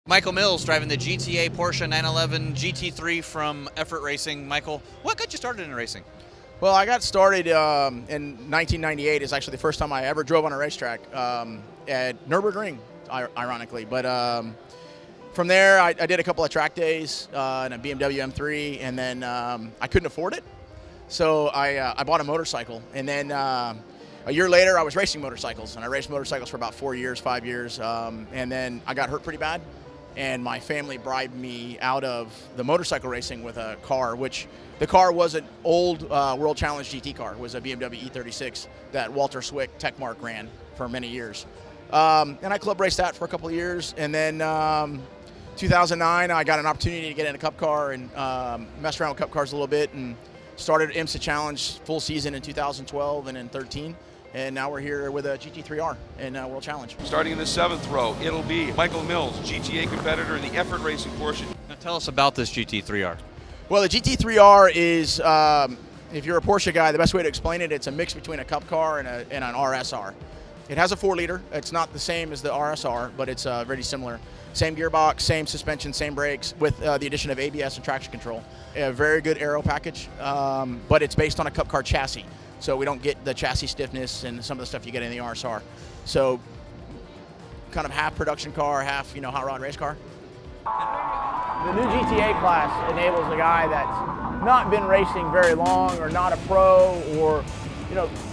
Michael Mills driving the GTA Porsche 911 GT3 from Effort Racing. Michael, what got you started in racing? Well, I got started in 1998. Is actually the first time I ever drove on a racetrack at Nürburgring, ironically. But from there, I did a couple of track days in a BMW M3, and then I couldn't afford it, so I bought a motorcycle. And then a year later, I was racing motorcycles, and I raced motorcycles for about 5 years, and then I got hurt pretty bad. And my family bribed me out of the motorcycle racing with a car, which the car was an old World Challenge GT car. It was a BMW E36 that Walter Swick Techmark ran for many years. And I club raced that for a couple of years. And then 2009, I got an opportunity to get in a cup car and mess around with cup cars a little bit, and started IMSA Challenge full season in 2012 and in 13. And now we're here with a GT3R in World Challenge. Starting in the 7th row, it'll be Michael Mills, GTA competitor in the Effort Racing Porsche. Now tell us about this GT3R. Well, the GT3R is, if you're a Porsche guy, the best way to explain it, it's a mix between a cup car and an RSR. It has a 4-liter. It's not the same as the RSR, but it's very similar. Same gearbox, same suspension, same brakes, with the addition of ABS and traction control. A very good aero package, but it's based on a cup car chassis. So we don't get the chassis stiffness and some of the stuff you get in the RSR. So kind of half production car, half, hot rod race car. The new GTA class enables a guy that's not been racing very long, or not a pro, or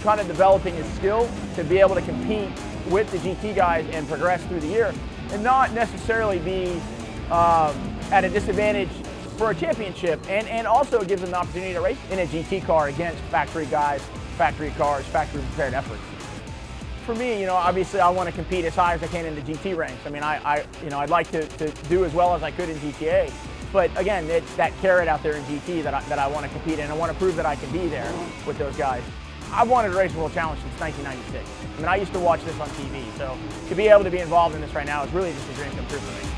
kind of developing his skill to be able to compete with the GT guys and progress through the year, and not necessarily be at a disadvantage for a championship, and also gives them the opportunity to race in a GT car against factory guys, factory cars, factory prepared efforts. For me, obviously I want to compete as high as I can in the GT ranks. I mean, I'd like to do as well as I could in GTA, but again, it's that carrot out there in GT that I want to compete in. I want to prove that I can be there with those guys. I've wanted to race World Challenge since 1996. I mean, I used to watch this on TV, so to be able to be involved in this right now is really just a dream come true for me.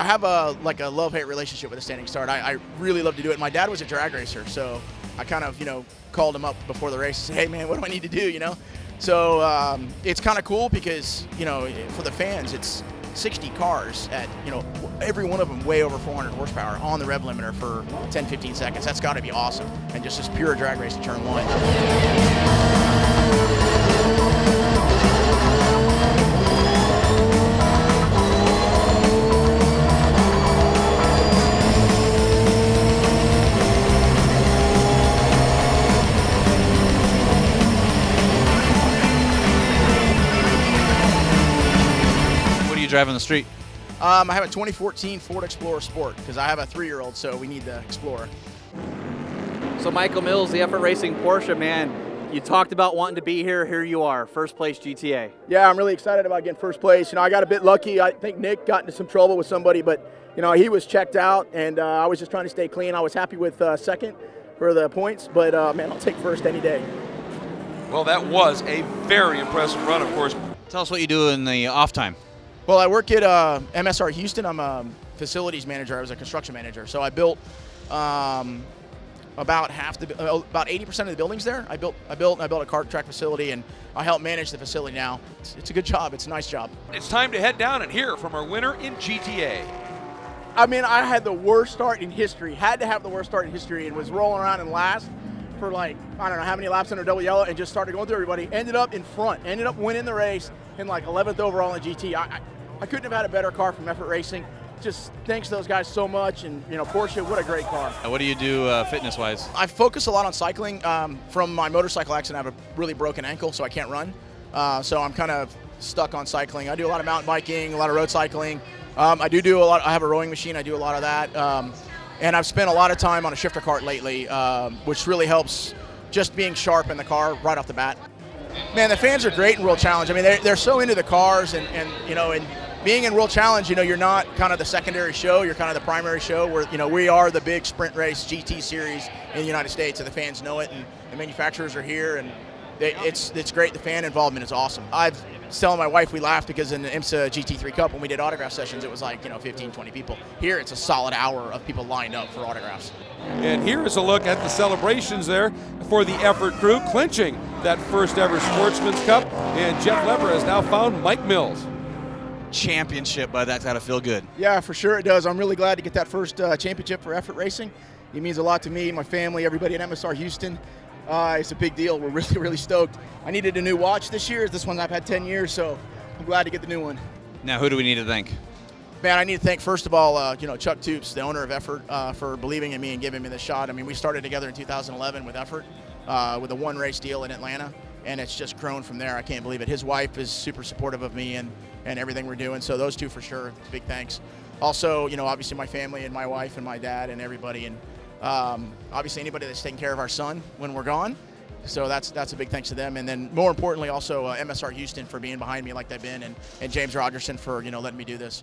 I have a love-hate relationship with a standing start. I really love to do it. My dad was a drag racer, so I kind of, called him up before the race and said, hey man, what do I need to do, So it's kind of cool because, for the fans, it's 60 cars at, every one of them way over 400 horsepower on the rev limiter for 10, 15 seconds. That's got to be awesome. And just this pure drag race in turn one. Driving the street? I have a 2014 Ford Explorer Sport because I have a 3-year-old, so we need the Explorer. So Michael Mills, the Effort Racing Porsche, man, you talked about wanting to be here. Here you are, first place GTA. Yeah, I'm really excited about getting first place. I got a bit lucky. I think Nick got into some trouble with somebody, but he was checked out, and I was just trying to stay clean. I was happy with second for the points, but man, I'll take first any day. Well, that was a very impressive run, of course. Tell us what you do in the off time. Well, I work at MSR Houston. I'm a facilities manager. I was a construction manager. So I built about 80% of the buildings there. I built a kart track facility, and I help manage the facility now. It's a good job. It's a nice job. It's time to head down and hear from our winner in GTA. I mean, I had the worst start in history. Had to have the worst start in history, and was rolling around in last for I don't know how many laps under double yellow, and just started going through everybody. Ended up in front. Ended up winning the race in 11th overall in GT. I couldn't have had a better car from Effort Racing. Just thanks to those guys so much, and Porsche, what a great car. What do you do fitness-wise? I focus a lot on cycling. From my motorcycle accident, I have a really broken ankle, so I can't run. So I'm kind of stuck on cycling. I do a lot of mountain biking, a lot of road cycling. I do a lot. I have a rowing machine. I do a lot of that. And I've spent a lot of time on a shifter cart lately, which really helps just being sharp in the car right off the bat. Man, the fans are great in World Challenge. I mean, they're so into the cars, and being in World Challenge, you're not kind of the secondary show. You're kind of the primary show where, we are the big sprint race GT series in the United States, and the fans know it, and the manufacturers are here, and it's great. The fan involvement is awesome. I was telling my wife, we laughed because in the IMSA GT3 Cup, when we did autograph sessions, it was 15, 20 people. Here, it's a solid hour of people lined up for autographs. And here is a look at the celebrations there for the Effort crew, clinching that first ever Sportsman's Cup. And Jeff Leber has now found Mike Mills. championship, but that's got to feel good. Yeah, for sure it does. I'm really glad to get that first championship for Effort Racing. It means a lot to me, my family, everybody at MSR Houston. It's a big deal. We're really, really stoked. I needed a new watch this year. This one I've had 10 years, so I'm glad to get the new one. Now, who do we need to thank? Man, I need to thank, first of all, Chuck Toops, the owner of Effort, for believing in me and giving me the shot. I mean, we started together in 2011 with Effort, with a one-race deal in Atlanta, and it's just grown from there. I can't believe it. His wife is super supportive of me and everything we're doing, so those two for sure, big thanks. Also, obviously my family and my wife and my dad and everybody, and obviously anybody that's taking care of our son when we're gone. So that's a big thanks to them. And then more importantly, also MSR Houston for being behind me like they've been, and James Rogerson for letting me do this.